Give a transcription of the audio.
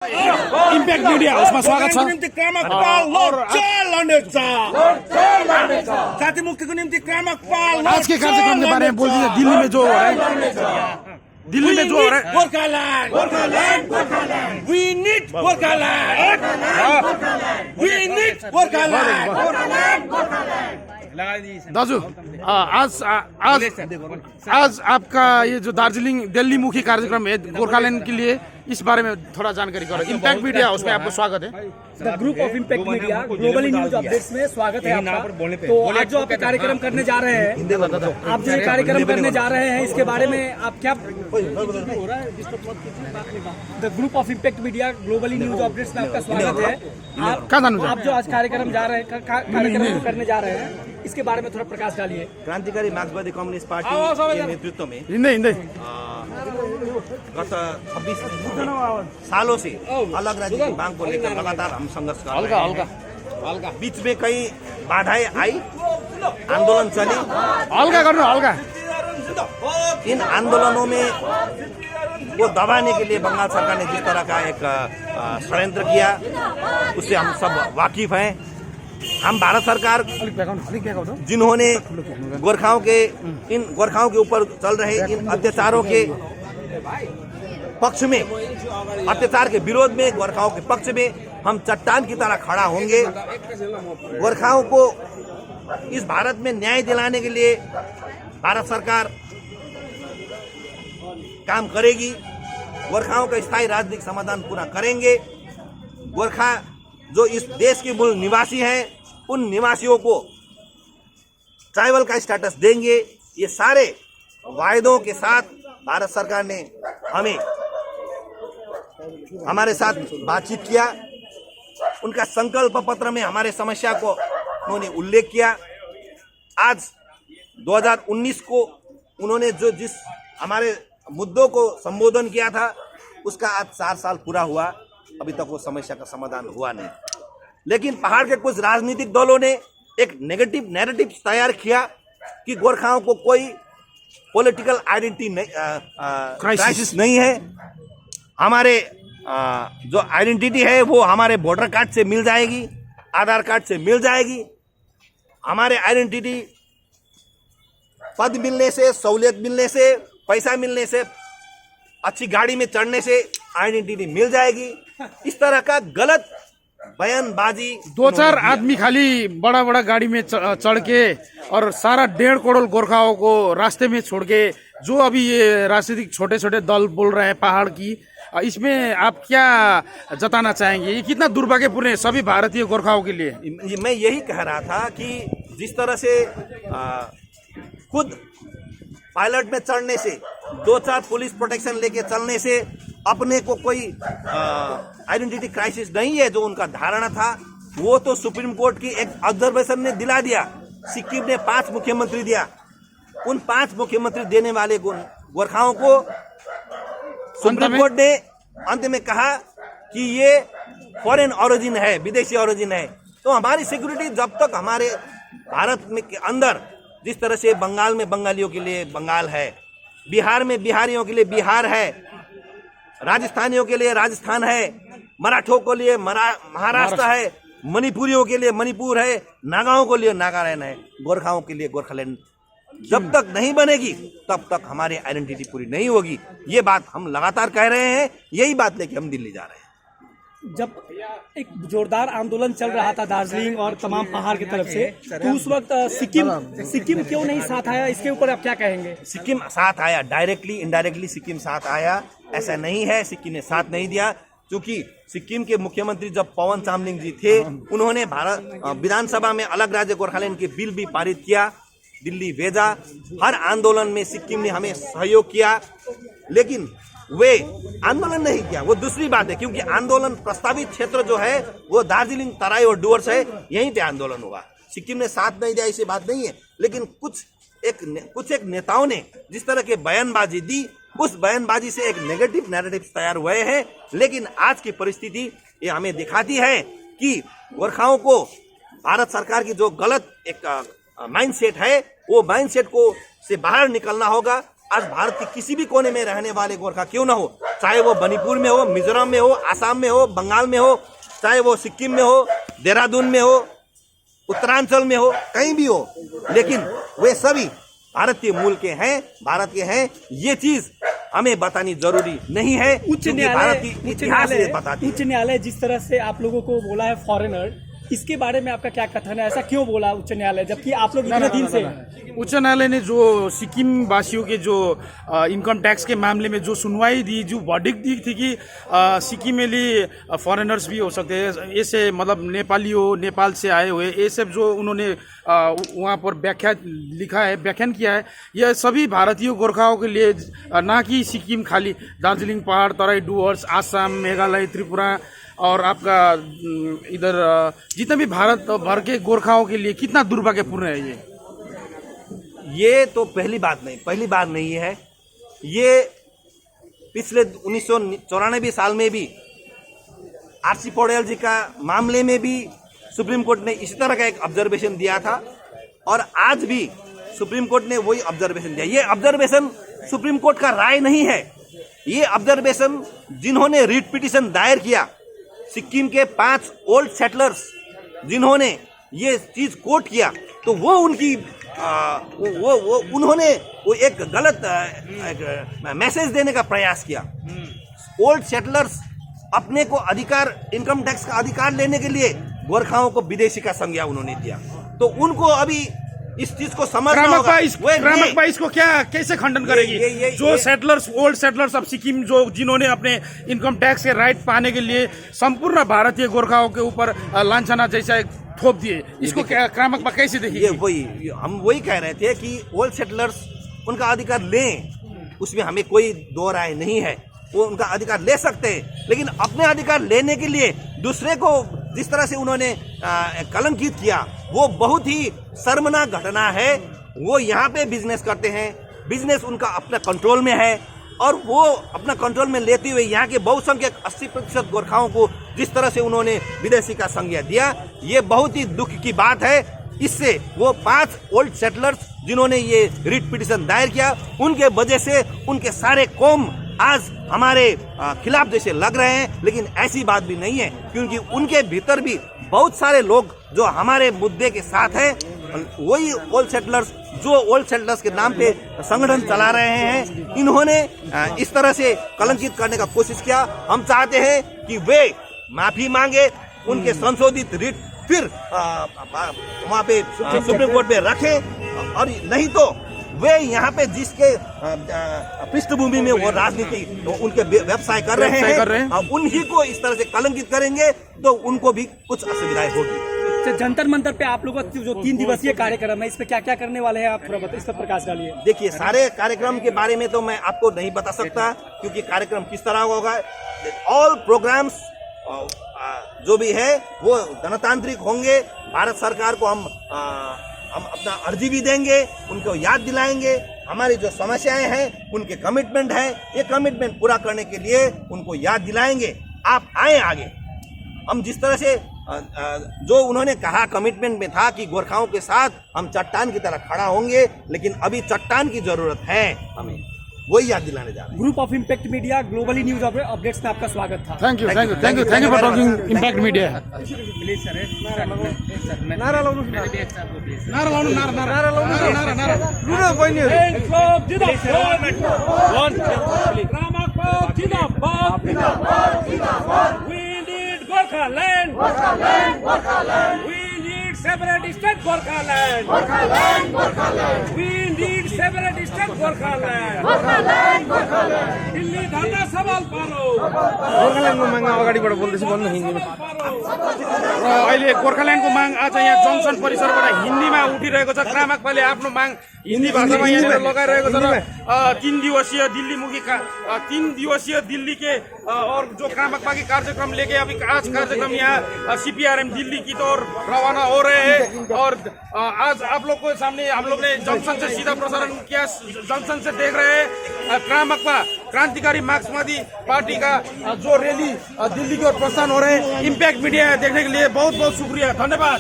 Impact media उसमा स्वागत छ। जाति मुक्तिको निम्ति क्रामक पाल। आज के कार्यक्रम के बारे में बोल दीजिए। दिल्ली में जो हो रहा है, दिल्ली में जो हो रहा है, Gorkhaland, we need Gorkhaland, we need Gorkhaland. दाजू आज आपका ये जो दार्जिलिंग दिल्ली मुखी कार्यक्रम है गोरखालैंड के लिए, इस बारे में थोड़ा जानकारी करो। इम्पैक्ट मीडिया उसमें आपको स्वागत है। The group of impact media globally news updates में स्वागत है आपका। तो आज जो आप कार्यक्रम करने जा रहे हैं, आप जो कार्यक्रम करने जा रहे हैं, इसके बारे में आप क्या? The group of impact media globally news updates में आपका स्वागत है। आप जो आज कार्यक्रम जा रहे हैं, कार्यक्रम करने जा रहे हैं, इसके बारे में थोड़ा प्रकाश डालिए। क्रांतिकारी मार्क्सवादी कम्युनिस्ट पार्टी के नेतृत्व में गत 26 सालों से अलग राज्य की मांग को लेकर लगातार हम संघर्ष कर रहे हैं। बीच में कई बाधाएं आई, आंदोलन चले, इन आंदोलनों में वो दबाने के लिए बंगाल सरकार ने जिस तरह का एक षड्यंत्र किया, उससे हम सब वाकिफ हैं। हम भारत सरकार जिन्होंने गोरखाओं के ऊपर चल रहे इन अत्याचारों के पक्ष में, अत्याचार के विरोध में, गोरखाओं के पक्ष में हम चट्टान की तरह खड़ा होंगे। गोरखाओं को इस भारत में न्याय दिलाने के लिए भारत सरकार काम करेगी। गोरखाओं का स्थायी राजनीतिक समाधान पूरा करेंगे। गोरखा जो इस देश के मूल निवासी हैं, उन निवासियों को ट्राइबल का स्टेटस देंगे। ये सारे वायदों के साथ भारत सरकार ने हमारे साथ बातचीत किया। उनका संकल्प पत्र में हमारे समस्या को उन्होंने उल्लेख किया। आज 2019 को उन्होंने जिस हमारे मुद्दों को संबोधन किया था, उसका आज 4 साल पूरा हुआ, अभी तक वो समस्या का समाधान हुआ नहीं। लेकिन पहाड़ के कुछ राजनीतिक दलों ने एक नेगेटिव नैरेटिव तैयार किया कि गोरखाओं को कोई पॉलिटिकल आइडेंटिटी क्राइसिस नहीं है। हमारे जो आइडेंटिटी है वो हमारे वोटर कार्ड से मिल जाएगी, आधार कार्ड से मिल जाएगी। हमारे आइडेंटिटी पद मिलने से, सहूलियत मिलने से, पैसा मिलने से, अच्छी गाड़ी में चढ़ने से आइडेंटिटी मिल जाएगी। इस तरह का गलत बयानबाजी, 2-4 आदमी खाली बड़ा बड़ा गाड़ी में चढ़ के और सारा 1.5 करोड़ गोरखाओं को रास्ते में छोड़ के, जो अभी ये राजनीतिक छोटे छोटे दल बोल रहे हैं पहाड़ की, इसमें आप क्या जताना चाहेंगे? ये कितना दुर्भाग्यपूर्ण है सभी भारतीय गोरखाओं के लिए। मैं यही कह रहा था कि जिस तरह से खुद पायलट में चढ़ने से, 2-4 पुलिस प्रोटेक्शन लेके चलने से अपने को कोई आइडेंटिटी क्राइसिस नहीं है, जो उनका धारणा था, वो तो सुप्रीम कोर्ट की एक ऑब्जर्वेशन ने दिला दिया। सिक्किम ने 5 मुख्यमंत्री दिया। उन 5 मुख्यमंत्री देने वाले गोरखाओं को सुप्रीम कोर्ट ने अंत में कहा कि ये फॉरेन ओरिजिन है, विदेशी ओरिजिन है। तो हमारी सिक्योरिटी जब तक हमारे भारत में के अंदर, जिस तरह से बंगाल में बंगालियों के लिए बंगाल है, बिहार में बिहारियों के लिए बिहार है, राजस्थानियों के लिए राजस्थान है, मराठों के लिए महाराष्ट्र है, मणिपुरियों के लिए मणिपुर है, नागाओं के लिए नागालैंड है, गोरखाओं के लिए गोरखालैंड जब तक नहीं बनेगी तब तक हमारी आइडेंटिटी पूरी नहीं होगी। ये बात हम लगातार कह रहे हैं। यही बात लेके हम दिल्ली जा रहे हैं। जब एक जोरदार आंदोलन चल रहा था दार्जिलिंग और तमाम पहाड़ की तरफ से, तो उस वक्त सिक्किम क्यों नहीं साथ आया? इसके ऊपर आप क्या कहेंगे? सिक्किम साथ आया, डायरेक्टली इनडायरेक्टली सिक्किम साथ आया, ऐसा नहीं है सिक्किम ने साथ नहीं दिया। क्योंकि सिक्किम के मुख्यमंत्री जब पवन चामलिंग जी थे, उन्होंने भारत विधानसभा में अलग राज्य गोरखालैंड के बिल भी पारित किया, दिल्ली भेजा। हर आंदोलन में सिक्किम ने हमें सहयोग किया, लेकिन वे आंदोलन नहीं किया। वो दूसरी बात है, क्योंकि आंदोलन प्रस्तावित क्षेत्र जो है वो दार्जिलिंग, तराई और डुवर्स है, यहीं पे आंदोलन हुआ। सिक्किम ने साथ नहीं दिया ऐसी बात नहीं है, लेकिन कुछ एक नेताओं ने जिस तरह के बयानबाजी दी, उस बयानबाजी से एक नेगेटिव नैरेटिव तैयार हुए हैं। लेकिन आज की परिस्थिति ये हमें दिखाती है कि गोरखाओं को भारत सरकार की जो गलत एक माइंडसेट है, वो माइंडसेट को से बाहर निकलना होगा। आज भारत के किसी भी कोने में रहने वाले गोरखा क्यों ना हो, चाहे वो मणिपुर में हो, मिजोरम में हो, आसाम में हो, बंगाल में हो, चाहे वो सिक्किम में हो, देहरादून में हो, उत्तरांचल में हो, कहीं भी हो, लेकिन वे सभी भारतीय मूल के हैं, भारत के हैं। ये चीज हमें बतानी जरूरी नहीं है। उच्च क्योंकि भारतीय इतिहास ये बताती है। उच्च न्यायालय जिस तरह से आप लोगों को बोला है फॉरेनर, इसके बारे में आपका क्या कथन है? ऐसा क्यों बोला उच्च न्यायालय, जबकि आप लोग इतने दिन से उच्च न्यायालय ने जो सिक्किम वासियों के जो इनकम टैक्स के मामले में जो सुनवाई दी, जो वर्डिक्ट दी थी कि सिक्किमेली फॉरेनर्स भी हो सकते हैं, ऐसे मतलब नेपाली हो, नेपाल से आए हुए, ये सब जो उन्होंने वहाँ पर व्याख्यान किया है, यह सभी भारतीय गोरखाओं के लिए, ना कि सिक्किम खाली, दार्जिलिंग पहाड़, तराई डुवर्स, आसाम, मेघालय, त्रिपुरा और आपका इधर जितने भी भारत भर के गोरखाओं के लिए कितना दुर्भाग्यपूर्ण है ये तो पहली बात नहीं है। ये पिछले 1994 साल में भी आरसी पौडेल जी का मामले में भी सुप्रीम कोर्ट ने इसी तरह का एक ऑब्जर्वेशन दिया था और आज भी सुप्रीम कोर्ट ने वही ऑब्जर्वेशन दिया। ये ऑब्जर्वेशन सुप्रीम कोर्ट का राय नहीं है। ये ऑब्जर्वेशन जिन्होंने रिट पिटीशन दायर किया, सिक्किम के 5 ओल्ड सेटलर्स जिन्होंने ये चीज कोट किया, तो वो उनकी उन्होंने एक गलत मैसेज देने का प्रयास किया। ओल्ड सेटलर्स अपने को अधिकार, इनकम टैक्स का अधिकार लेने के लिए गोरखाओं को विदेशी का संज्ञा उन्होंने दिया, तो उनको अभी इस चीज को समझना होगा। इसको क्या कैसे खंडन करेगी? जो सेटलर्स, ओल्ड सेटलर्स अब सिक्किम जो जिन्होंने अपने इनकम टैक्स के राइट पाने के लिए संपूर्ण भारतीय गोरखाओं के ऊपर लांछना जैसा थोप दिए, इसको क्रामकपा कैसे देखिए? हम वही कह रहे थे कि ओल्ड सेटलर्स उनका अधिकार लें, उसमें हमें कोई दो राय नहीं है। वो उनका अधिकार ले सकते हैं, लेकिन अपने अधिकार लेने के लिए दूसरे को जिस तरह से उन्होंने कलंकित किया, वो बहुत ही शर्मनाक घटना है। वो यहाँ पे बिजनेस करते हैं, बिजनेस उनका अपना कंट्रोल में है और वो अपना कंट्रोल में लेते हुए यहाँ के बहुसंख्यक 80% गोरखाओं को जिस तरह से उन्होंने विदेशी का संज्ञा दिया, ये बहुत ही दुख की बात है। इससे वो 5 ओल्ड सेटलर्स जिन्होंने ये रिट पिटीशन दायर किया, उनके वजह से उनके सारे कौम आज हमारे खिलाफ जैसे लग रहे हैं, लेकिन ऐसी बात भी नहीं है, क्योंकि उनके भीतर भी बहुत सारे लोग जो हमारे मुद्दे के साथ हैं, वही ओल्ड सेटलर्स जो ओल्ड सेटलर्स के नाम पे संगठन चला रहे हैं, इन्होंने इस तरह से कलंकित करने का कोशिश किया। हम चाहते हैं कि वे माफी मांगे, उनके संशोधित रिट फिर वहाँ पे सुप्रीम कोर्ट में रखें, और नहीं तो वे यहाँ पे जिसके पृष्ठभूमि में वो राजनीति उनके व्यवसाय कर रहे हैं, उन्हीं को इस तरह से कलंकित करेंगे तो उनको भी कुछ असुविधाएं होगी। जंतर मंतर पे आप लोगों का जो 3 दिवसीय कार्यक्रम है, इस पे क्या क्या करने वाले हैं आप, थोड़ा बताइए, इस पर प्रकाश डालिए। देखिए, सारे कार्यक्रम के बारे में तो मैं आपको नहीं बता सकता, क्योंकि कार्यक्रम किस तरह होगा। ऑल प्रोग्राम्स जो भी है वो गणतांत्रिक होंगे। भारत सरकार को हम अपना अर्जी भी देंगे, उनको याद दिलाएंगे हमारी जो समस्याएं हैं, उनके कमिटमेंट है, ये कमिटमेंट पूरा करने के लिए उनको याद दिलाएंगे। आप आए आगे। हम जिस तरह से जो उन्होंने कहा कमिटमेंट में था कि गोरखाओं के साथ हम चट्टान की तरह खड़ा होंगे, लेकिन अभी चट्टान की जरूरत है हमें, वही याद दिलाने जा रहे हैं। Group of impact media globally news updates में आपका स्वागत था। Thank you for talking impact media. Separate state Gorkhaland. We need separate state Gorkhaland. Delhi धरना सवाल पारो। गोर्खाल्यान्डको माग अगाडिबाट बोल्दैछु, भन्नु हिन्दीमा। र अहिले गोर्खाल्यान्डको माग आज यहाँ जङ्सन परिसरबाट हिन्दीमा उठिरहेको छ। क्रामकपाले आफ्नो माग हिन्दी भाषामा यहाँनिर लगाइरहेको छ र 3 दिवसीय दिल्ली के और जो क्रामकपा के कार्यक्रम लेके अभी आज कार्यक्रम यहाँ CPRM दिल्ली की तौर रवाना हो रहे हैं। और आज आप लोग को सामने हम लोग ने जंक्शन से सीधा प्रसारण किया। जंक्शन से देख रहे हैं क्रामकपा क्रांतिकारी मार्क्सवादी पार्टी का जो रैली दिल्ली की ओर प्रस्थान हो रहे हैं। इम्पैक्ट मीडिया देखने के लिए बहुत बहुत शुक्रिया, धन्यवाद।